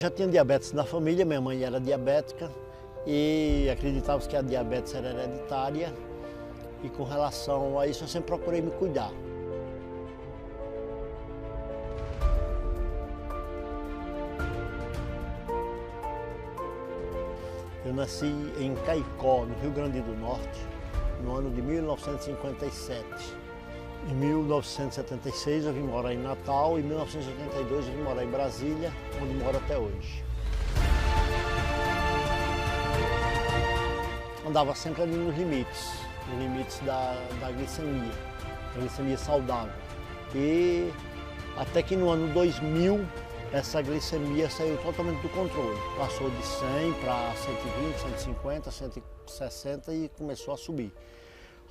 Já tinha diabetes na família, minha mãe era diabética e acreditava que a diabetes era hereditária e com relação a isso eu sempre procurei me cuidar. Eu nasci em Caicó, no Rio Grande do Norte, no ano de 1957. Em 1976 eu vim morar em Natal e em 1982 eu vim morar em Brasília, onde moro até hoje. Andava sempre ali nos limites da glicemia saudável. E até que no ano 2000 essa glicemia saiu totalmente do controle. Passou de 100 para 120, 150, 160 e começou a subir.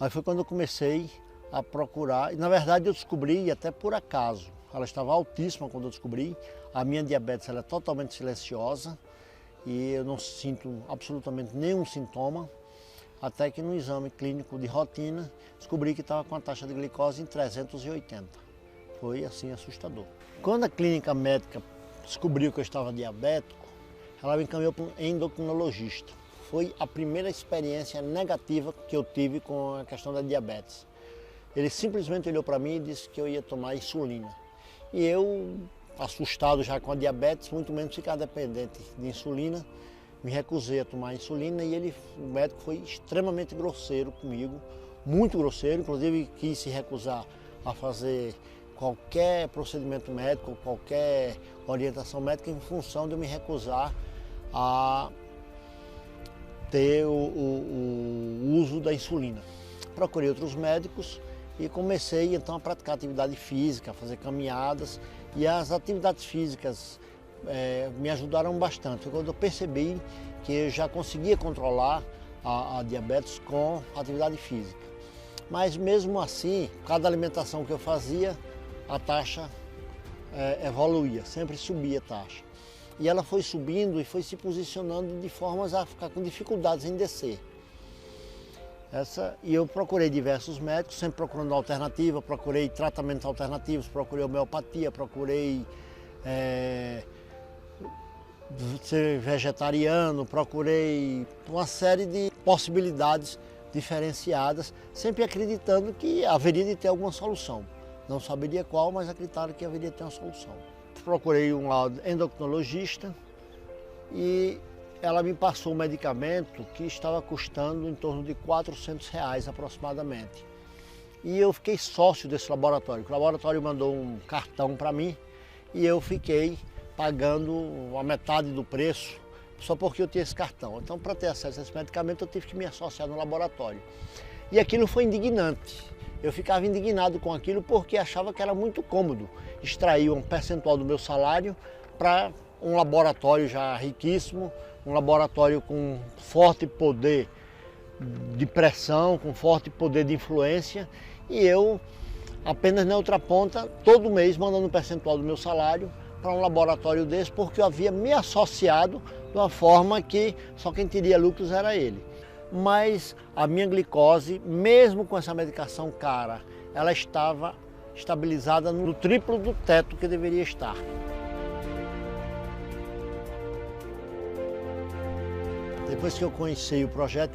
Aí foi quando eu comecei a procurar, e na verdade eu descobri até por acaso. Ela estava altíssima quando eu descobri. A minha diabetes ela é totalmente silenciosa e eu não sinto absolutamente nenhum sintoma. Até que no exame clínico de rotina descobri que estava com a taxa de glicose em 380. Foi assim assustador. Quando a clínica médica descobriu que eu estava diabético, ela me encaminhou para um endocrinologista. Foi a primeira experiência negativa que eu tive com a questão da diabetes. Ele simplesmente olhou para mim e disse que eu ia tomar insulina. E eu, assustado já com a diabetes, muito menos ficar dependente de insulina, me recusei a tomar insulina e o médico foi extremamente grosseiro comigo, muito grosseiro, inclusive quis se recusar a fazer qualquer procedimento médico, qualquer orientação médica em função de eu me recusar a ter o uso da insulina. Procurei outros médicos e comecei então a praticar atividade física, a fazer caminhadas, e as atividades físicas me ajudaram bastante. Quando eu percebi que eu já conseguia controlar a diabetes com atividade física. Mas mesmo assim, cada alimentação que eu fazia, a taxa evoluía, sempre subia a taxa. E ela foi subindo e foi se posicionando de formas a ficar com dificuldades em descer. E eu procurei diversos médicos, sempre procurando alternativa, procurei tratamentos alternativos, procurei homeopatia, procurei ser vegetariano, procurei uma série de possibilidades diferenciadas, sempre acreditando que haveria de ter alguma solução. Não saberia qual, mas acreditava que haveria de ter uma solução. Procurei um endocrinologista e ela me passou um medicamento que estava custando em torno de R$400 aproximadamente. E eu fiquei sócio desse laboratório. O laboratório mandou um cartão para mim e eu fiquei pagando a metade do preço só porque eu tinha esse cartão. Então, para ter acesso a esse medicamento, eu tive que me associar no laboratório. E aquilo foi indignante. Eu ficava indignado com aquilo porque achava que era muito cômodo extrair um percentual do meu salário para um laboratório já riquíssimo, um laboratório com forte poder de pressão, com forte poder de influência, e eu apenas na outra ponta, todo mês mandando um percentual do meu salário para um laboratório desse, porque eu havia me associado de uma forma que só quem teria lucros era ele. Mas a minha glicose, mesmo com essa medicação cara, ela estava estabilizada no triplo do teto que deveria estar. Depois que eu conheci o projeto,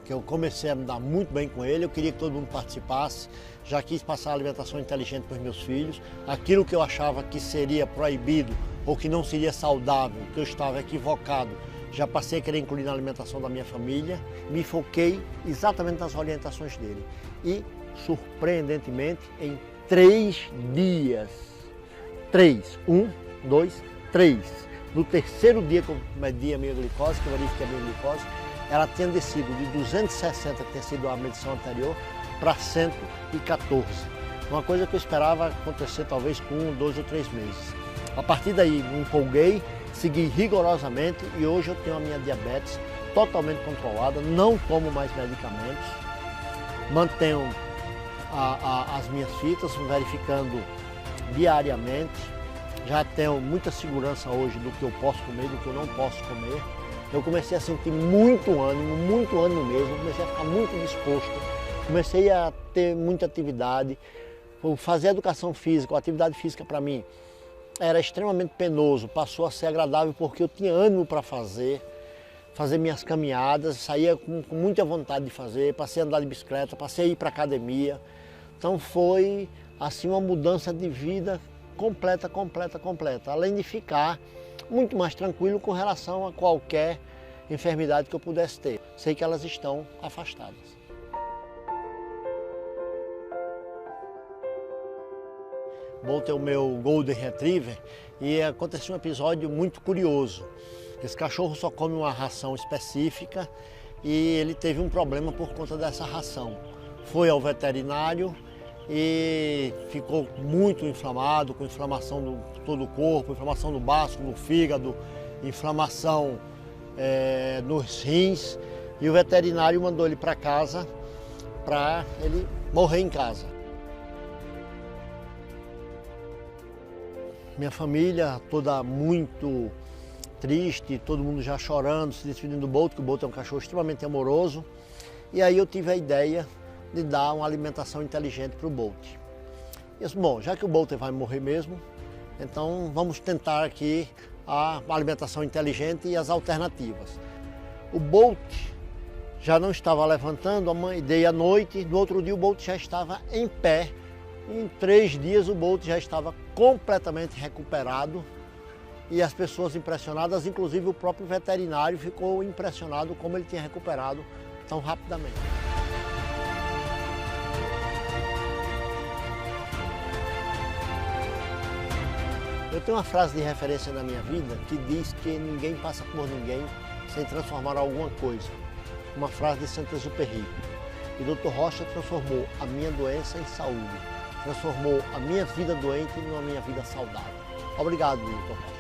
que eu comecei a me dar muito bem com ele, eu queria que todo mundo participasse, já quis passar a alimentação inteligente para os meus filhos, aquilo que eu achava que seria proibido ou que não seria saudável, que eu estava equivocado, já passei a querer incluir na alimentação da minha família, me foquei exatamente nas orientações dele. E, surpreendentemente, em 3 dias, 1, 2, 3, no terceiro dia que eu medi a minha glicose, que eu verifiquei a minha glicose, ela tinha descido de 260, que tinha sido a medição anterior, para 114. Uma coisa que eu esperava acontecer talvez com 1, 2 ou 3 meses. A partir daí me empolguei, segui rigorosamente e hoje eu tenho a minha diabetes totalmente controlada, não tomo mais medicamentos, mantenho as minhas fitas, verificando diariamente, já tenho muita segurança hoje do que eu posso comer, do que eu não posso comer. Eu comecei a sentir muito ânimo mesmo, comecei a ficar muito disposto, comecei a ter muita atividade, fazer educação física, atividade física para mim era extremamente penoso, passou a ser agradável porque eu tinha ânimo para fazer minhas caminhadas, saía com muita vontade de fazer, passei a andar de bicicleta, passei a ir para a academia. Então foi assim uma mudança de vida completa. Além de ficar muito mais tranquilo com relação a qualquer enfermidade que eu pudesse ter. Sei que elas estão afastadas. Bolt é o meu Golden Retriever e aconteceu um episódio muito curioso. Esse cachorro só come uma ração específica e ele teve um problema por conta dessa ração. Foi ao veterinário e ficou muito inflamado, com inflamação de todo o corpo, inflamação no baço, no fígado, inflamação nos rins. E o veterinário mandou ele para casa para ele morrer em casa. Minha família toda muito triste, todo mundo já chorando, se despedindo do Bolt, que o Bolt é um cachorro extremamente amoroso. E aí eu tive a ideia de dar uma alimentação inteligente para o Bolt. E eu disse, bom, já que o Bolt vai morrer mesmo, então vamos tentar aqui a alimentação inteligente e as alternativas. O Bolt já não estava levantando, dei à noite, no outro dia o Bolt já estava em pé. Em 3 dias o Bolt já estava completamente recuperado e as pessoas impressionadas, inclusive o próprio veterinário ficou impressionado como ele tinha recuperado tão rapidamente. Eu tenho uma frase de referência na minha vida que diz que ninguém passa por ninguém sem transformar alguma coisa. Uma frase de Saint-Exupéry. E o Dr. Rocha transformou a minha doença em saúde. Transformou a minha vida doente numa minha vida saudável. Obrigado, Dr. Rocha.